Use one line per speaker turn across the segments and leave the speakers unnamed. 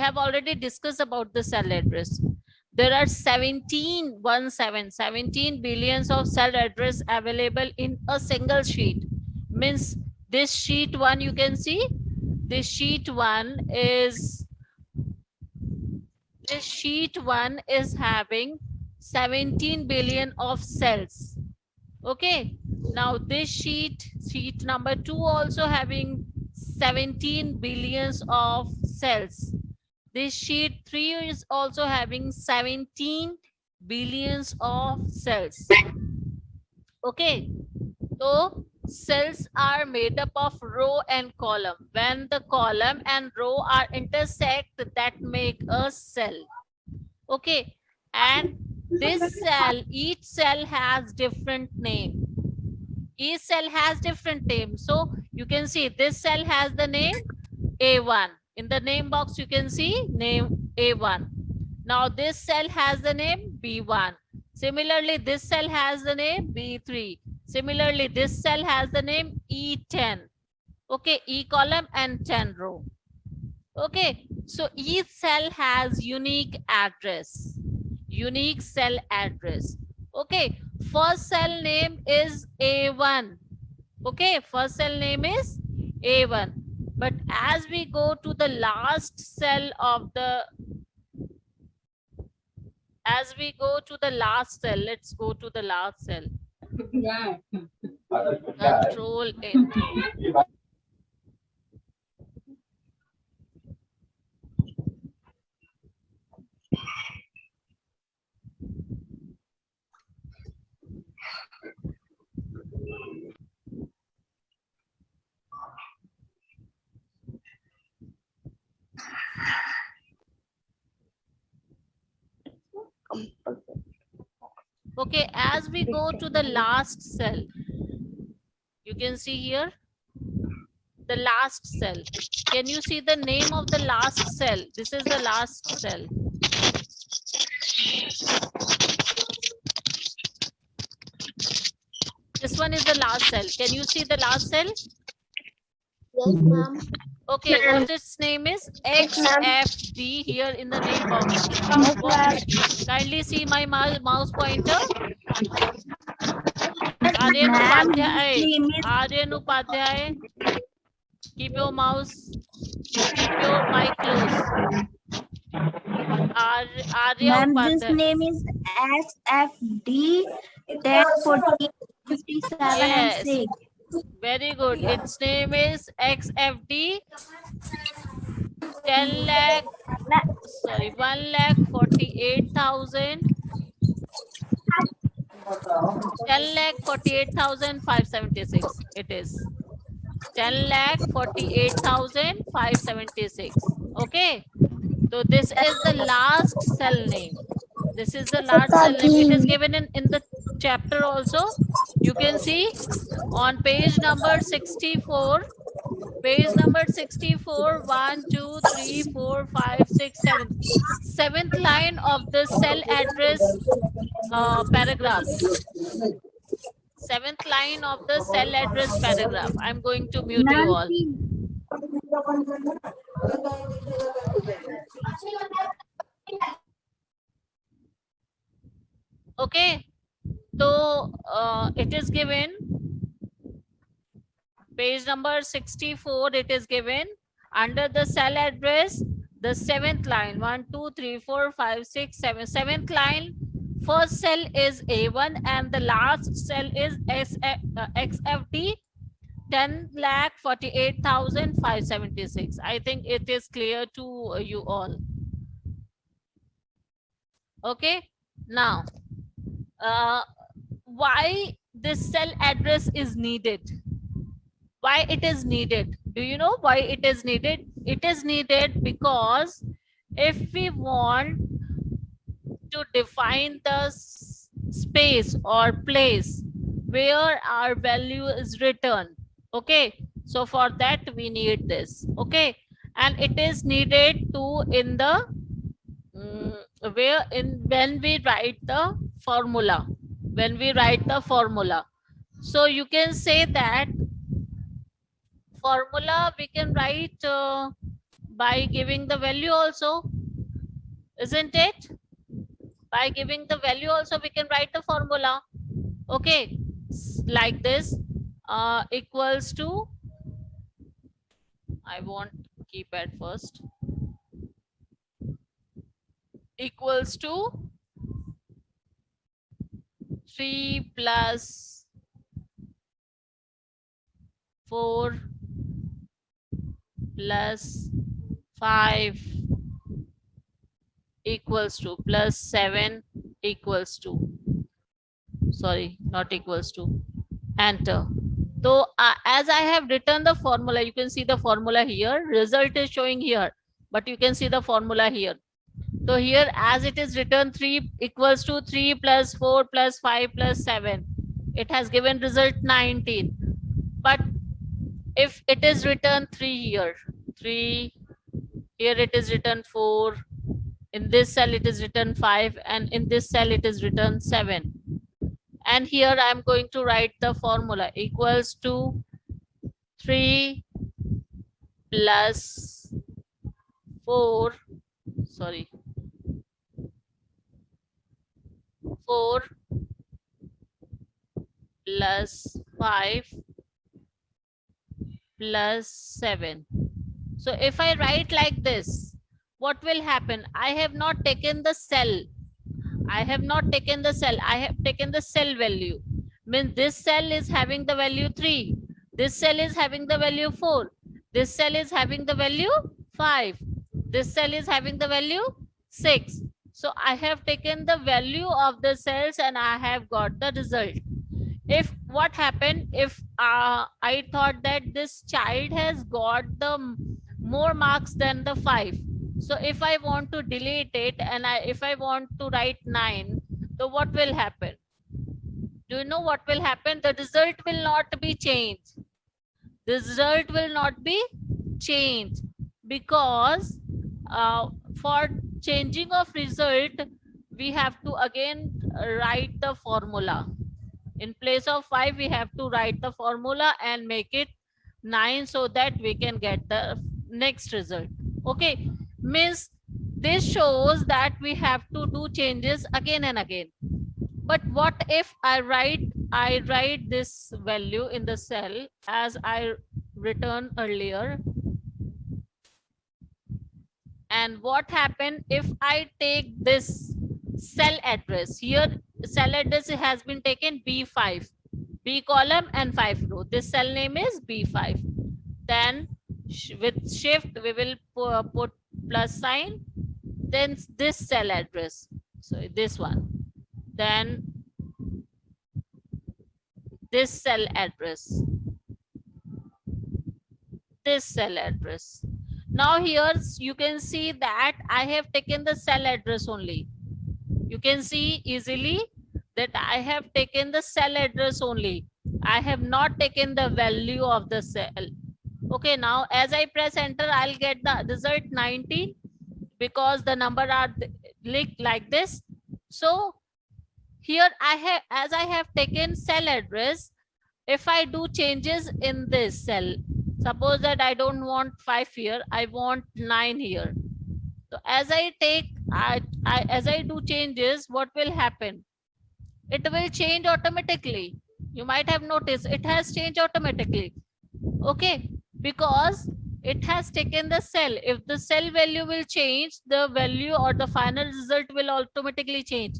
have already discussed about the cell address. There are 17 billions of cell address available in a single sheet. Means this sheet one, you can see this sheet one is having 17 billion of cells. Okay, now this sheet number 2 also having 17 billions of cells. This sheet 3 is also having 17 billions of cells. Okay, so cells are made up of row and column. When the column and row are intersect, that make a cell. Okay, and this cell, each cell has different name. Each cell has different name. So you can see this cell has the name A1. In the name box, you can see name A1. Now this cell has the name B1. Similarly, this cell has the name B3. Similarly, this cell has the name E10. Okay, E column and 10 row. Okay, so each cell has unique address. Unique cell address. Okay, first cell name is A1. Okay, first cell name is A1. But as we go to the last cell of the, let's go to the last cell. Control Enter. Okay, as we go to the last cell, you can see here the last cell. Can you see the name of the last cell? This is the last cell. This one is the last cell. Can you see the last cell?
Yes, ma'am.
Okay, what its name is? XFD here in the name box. Kindly see my mouse pointer. Aryan Upadhyay. Aryan Upadhyay. Keep your mouse, keep your mic close. Arya
Ma'am, this
Upadhyay.
name is SFD 104057 and
Yes,
6.
very good. Its name is XFD 10 lakh, sorry, 1,48,000. 10,48,576. It is 10,48,576. Okay. So this is the last cell name. This is the last cell name. It is given in the chapter also. You can see on page number 64. Page number 64, 1, 2, 3, 4, 5, 6, 7. Seventh line of the cell address paragraph. Seventh line of the cell address paragraph. I'm going to mute you all. Okay. So it is given page number 64. It is given under the cell address, the seventh line, 1, 2, 3, 4, 5, 6, 7. Seventh line, first cell is A1 and the last cell is XFD 10,48,576. I think it is clear to you all. Okay. Now, why this cell address is needed? Why it is needed? Do you know why it is needed? It is needed because if we want to define the space or place where our value is written, okay, so for that we need this. Okay, and it is needed to in the when we write the formula, so you can say that formula we can write by giving the value also, isn't it? By giving the value also we can write the formula. Okay, like this, equals to, I want keypad first, equals to 3 plus 4 plus 5 equals to plus 7 equals to, sorry, not equals to, enter. So as I have written the formula, you can see the formula here, result is showing here, but you can see the formula here. So here as it is written 3 equals to 3 plus 4 plus 5 plus 7, it has given result 19. But if it is written 3 here, 3, here it is written 4, in this cell it is written 5, and in this cell it is written 7. And here I am going to write the formula equals to 3 plus 4, sorry, 4 plus 5 plus 7. So if I write like this, what will happen? I have not taken the cell. I have not taken the cell. I have taken the cell value. Means this cell is having the value 3. This cell is having the value 4. This cell is having the value 5. This cell is having the value 6. So I have taken the value of the cells and I have got the result. If what happened if I thought that this child has got the more marks than the 5, so if I want to delete it and if I want to write 9, so what will happen? Do you know what will happen? The result will not be changed. The result will not be changed because for changing of result we have to again write the formula. In place of 5 we have to write the formula and make it 9 so that we can get the next result. Okay, means this shows that we have to do changes again and again. But what if I write this value in the cell as I written earlier, and what happened if I take this cell address here? Cell address has been taken B5, B column and 5 row. This cell name is B5. Then with shift we will put plus sign, then this cell address, so this one, then this cell address, this cell address. Now here you can see that I have taken the cell address only. You can see easily that I have taken the cell address only. I have not taken the value of the cell. Okay, now as I press enter, I'll get the result 19 because the number are like this. So here as I have taken cell address, if I do changes in this cell, suppose that I don't want 5 here, I want 9 here. So as I take, as I do changes, what will happen? It will change automatically. You might have noticed it has changed automatically. Okay, because it has taken the cell. If the cell value will change, the value or the final result will automatically change.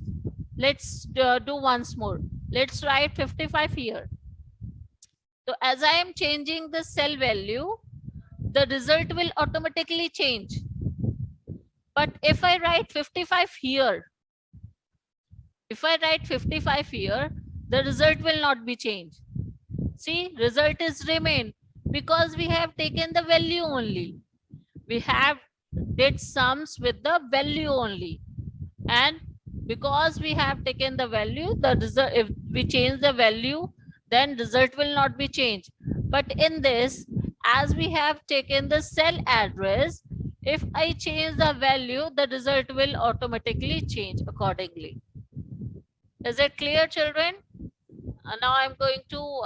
Let's do once more. Let's write 55 here. So as I am changing the cell value, the result will automatically change. But if I write 55 here, if I write 55 here, the result will not be changed. See, result is remain because we have taken the value only. We have did sums with the value only. And because we have taken the value, the result, if we change the value, then result will not be changed. But in this, as we have taken the cell address, if I change the value, the result will automatically change accordingly. Is it clear, children? Now I'm going to